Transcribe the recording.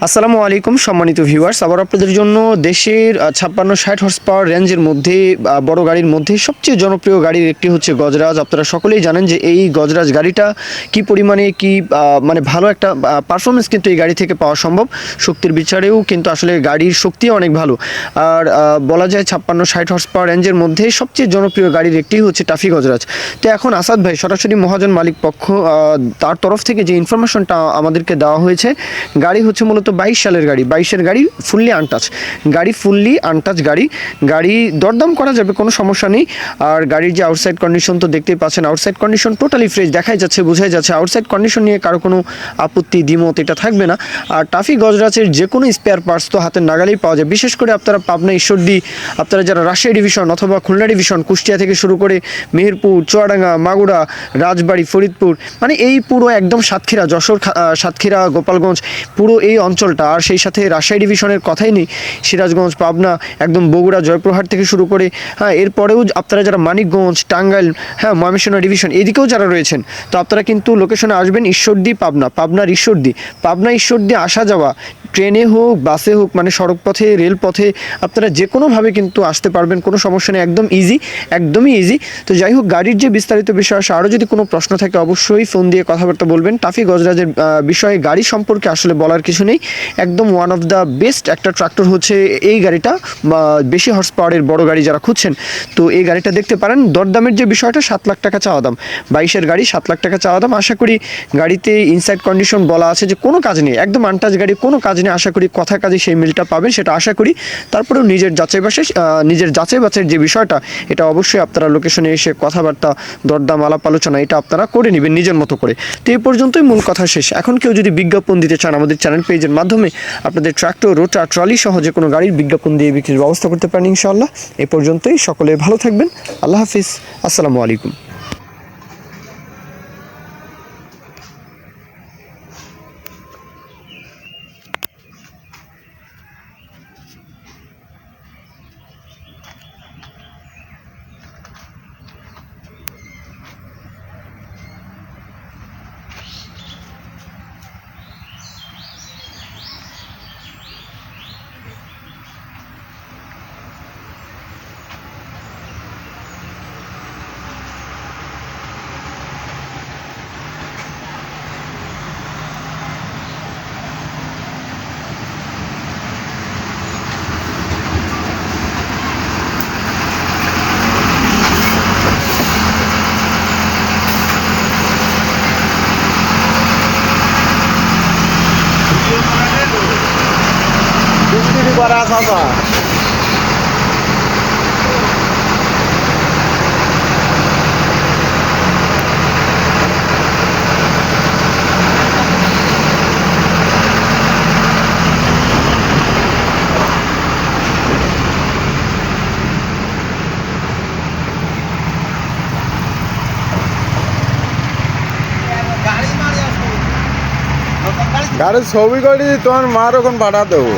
আসসালামু আলাইকুম সম্মানিত ভিউয়ার্স, আবার আপনাদের জন্য দেশের 56-60 হর্স পাওয়ার রেঞ্জের মধ্যে বড় গাড়ির মধ্যে সবচেয়ে জনপ্রিয় গাড়ির একটি হচ্ছে গজরাজ। আপনারা সকলেই জানেন যে এই গজরাজ গাড়িটা কি পরিমাণে মানে ভালো একটা পারফরমেন্স কিন্তু এই গাড়ি থেকে পাওয়া সম্ভব। শক্তির বিচারেও কিন্তু আসলে গাড়ির শক্তি অনেক ভালো। আর বলা যায় 56-60 হর্স পাওয়ার রেঞ্জের মধ্যে সবচেয়ে জনপ্রিয় গাড়ির একটি হচ্ছে টাফি গজরাজ। তো এখন আসাদ ভাই সরাসরি মহাজন মালিক পক্ষ তার তরফ থেকে যে ইনফরমেশনটা আমাদেরকে দেওয়া হয়েছে, গাড়ি হচ্ছে মূলত 22 সালের গাড়ি, 22-এর গাড়ি, ফুললি আনটাচ গাড়ি, গাড়ি দরদাম করা যাবে, কোনো সমস্যা নেই। আর গাড়ির যে আউটসাইড কন্ডিশন তো দেখতেই পাচ্ছেন, আউটসাইড কন্ডিশন টোটালি ফ্রেশ, দেখাই যাচ্ছে, বোঝাই যাচ্ছে আউটসাইড কন্ডিশন নিয়ে কারো কোনো আপত্তি দ্বিমত এটা থাকবে না। আর টাফি গজরাজের যে কোনো স্পেয়ার পার্টস তো হাতের নাগালেই পাওয়া যায়। বিশেষ করে আপনারা পাবনা, ঈশ্বরদী, আপনারা যারা রাজশাহী ডিভিশন অথবা খুলনা ডিভিশন, কুষ্টিয়া থেকে শুরু করে মেহেরপুর, চুয়াডাঙ্গা, মাগুরা, রাজবাড়ী, ফরিদপুর, মানে এই পুরো একদম সাতক্ষীরা, যশোর, সাতক্ষীরা, গোপালগঞ্জ, পুরো এই অঞ্চলটা, আর সেই সাথে রাজশাহী ডিভিশনের কথাই নেই, সিরাজগঞ্জ, পাবনা, একদম বগুড়া, জয়পুরহাট থেকে শুরু করে, এরপরেও আপনারা যারা মানিকগঞ্জ, টাঙ্গাইল, ময়মনসিংহ ডিভিশন এদিকেও যারা রয়েছেন, তো আপনারা কিন্তু লোকেশনে আসবেন ঈশ্বরদী, পাবনার ঈশ্বরদী, ঈশ্বরদী আসা যাওয়া ট্রেনে হোক, বাসে হোক, মানে সড়কপথে, রেলপথে, আপনারা যে কোনোভাবে কিন্তু আসতে পারবেন, কোনো সমস্যা নেই, একদমই ইজি। তো যাই হোক, গাড়ির যে বিস্তারিত বিষয় আসে, আরও যদি কোনো প্রশ্ন থাকে অবশ্যই ফোন দিয়ে কথাবার্তা বলবেন। টাফি গজরাজের বিষয়ে গাড়ি সম্পর্কে আসলে বলার কিছু নেই, একদম ওয়ান অফ দ্য বেস্ট একটা ট্রাক্টর হচ্ছে এই গাড়িটা। বেশি হর্স পাওয়ারের বড় গাড়ি যারা খুঁজছেন, তো এই গাড়িটা দেখতে পারেন। দরদামের যে বিষয়টা, 7 লাখ টাকা চাওয়া দাম, 22-এর গাড়ি, 7 লাখ টাকা চাওয়া দাম। আশা করি গাড়িতে ইনসাইড কন্ডিশন বলা আছে যে কোনো কাজ নেই, একদম আনটাচ গাড়ি, কোনো কাজ নেই। আশা করি কথা কাজে সেই মিলটা পাবেন, সেটা আশা করি। তারপরেও নিজের যাচাই বাছাইয়ের যে বিষয়টা, এটা অবশ্যই আপনারা লোকেশনে এসে কথাবার্তা, দরদাম, আলাপ আলোচনা এটা আপনারা করে নেবেন নিজের মতো করে। তো এই পর্যন্তই, মূল কথা শেষ। এখন কেউ যদি বিজ্ঞাপন দিতে চান, আমাদের চ্যানেল পেজের মাধ্যমে আপনাদের ট্রাক্টর, রোটার, ট্রলি সহ যে কোনো গাড়ির বিজ্ঞাপন দিয়ে বিক্রির ব্যবস্থা করতে পারেন ইনশাআল্লাহ। এ পর্যন্তই, সকলে ভালো থাকবেন। আল্লাহ হাফিজ, আসসালামু আলাইকুম। para salvar. গাড়ির ছবি করে তোমার মার ওখানে পাঠা দেবো।